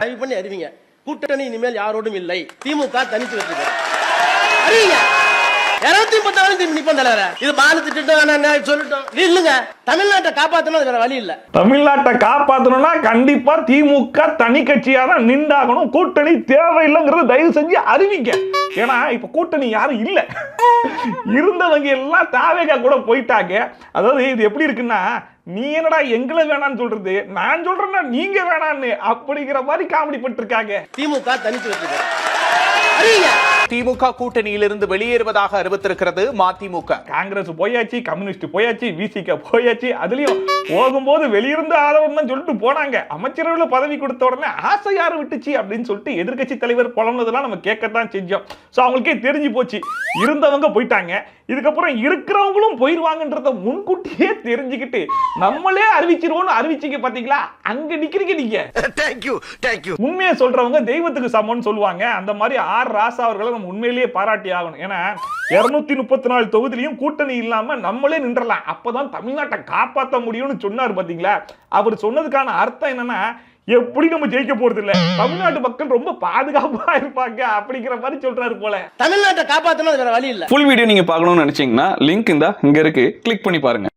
ஆய்வு பண்ணி அறிவிங்க. கூட்டணி இனிமேல் யாரோடும் இல்லை, திமுக தனித்து வச்சுக்க அறிவிங்க. 236 நிப்போம் தலைவர. இது பாலு திட்டம் சொல்லிட்டோம் இல்லங்க. தமிழ்நாட்டை காப்பாத்தணும், வேற வழி இல்ல. தமிழ்நாட்டை காப்பாத்தணும்னா கண்டிப்பா திமுக தனி கட்சியா தான் நின்றாகணும். கூட்டணி தேவையில்லைங்கிறது தயவு செஞ்சு அறிவிங்க. ஏன்னா இப்ப கூட்டணி யாரும் இல்ல, இருந்தவங்க எல்லாம் தாவேகா கூட போயிட்டாங்க. அதாவது இது எப்படி இருக்குன்னா, நீ என்னடா எங்களை வேணான்னு சொல்றது, நான் சொல்றேன்னா நீங்க வேணான்னு அப்படிங்கிற மாதிரி காமெடி பண்ணிருக்காங்க. திமுக தனித்து வச்சுக்க அறிவிங்க. திமுக கூட்டணியிலிருந்து வெளியேறுவதாக அறிவித்திருக்கிறது மதிமுக. காங்கிரஸ் போயாச்சு, கம்யூனிஸ்ட் போயாச்சு, விசிக போயாச்சு. அதுலயும் போகும்போது வெளியிருந்து ஆதரவு சொல்லிட்டு போனாங்க. அமைச்சரவையில் பதவி கொடுத்த உடனே ஆசை யாரு விட்டுச்சு அப்படின்னு சொல்லிட்டு எதிர்கட்சி தலைவர் புலம்புனதெல்லாம் நம்ம கேட்கத்தான் செஞ்சோம். சோ அவங்களுக்கே தெரிஞ்சு போச்சு, இருந்தவங்க போயிட்டாங்க, இதுக்கப்புறம் இருக்கிறவங்களும் போயிருவாங்கன்றத முன்கூட்டியே தெரிஞ்சுக்கிட்டு நம்மளே அறிவிச்சிருவோம்னு அறிவிச்சீங்க. பாத்தீங்களா, அங்க நிக்கிறீங்க நீங்க. உண்மையை சொல்றவங்க தெய்வத்துக்கு சமம்னு சொல்லுவாங்க. அந்த மாதிரி ஆர் ராசா அவர்களை நம்ம உண்மையிலேயே பாராட்டி ஆகணும். ஏன்னா 234 தொகுதியிலையும் கூட்டணி இல்லாம நம்மளே நின்றலாம், அப்பதான் தமிழ்நாட்டை காப்பாற்ற முடியும்னு சொன்னார். பாத்தீங்களா, அவர் சொன்னதுக்கான அர்த்தம் என்னன்னா, எப்படி நம்ம ஜெயிக்க போறது இல்ல, தமிழ்நாட்டு மக்கள் ரொம்ப பாதுகாப்பா இருப்பாங்க அப்படிங்கிற மாதிரி சொல்றாரு போல. தமிழ்நாட்டை காப்பாத்தணும், வேற வழி இல்ல. ஃபுல் வீடியோ நீங்க பார்க்கணும்னு நினைச்சீங்கன்னா லிங்க் இங்க இருக்கு, கிளிக் பண்ணி பாருங்க.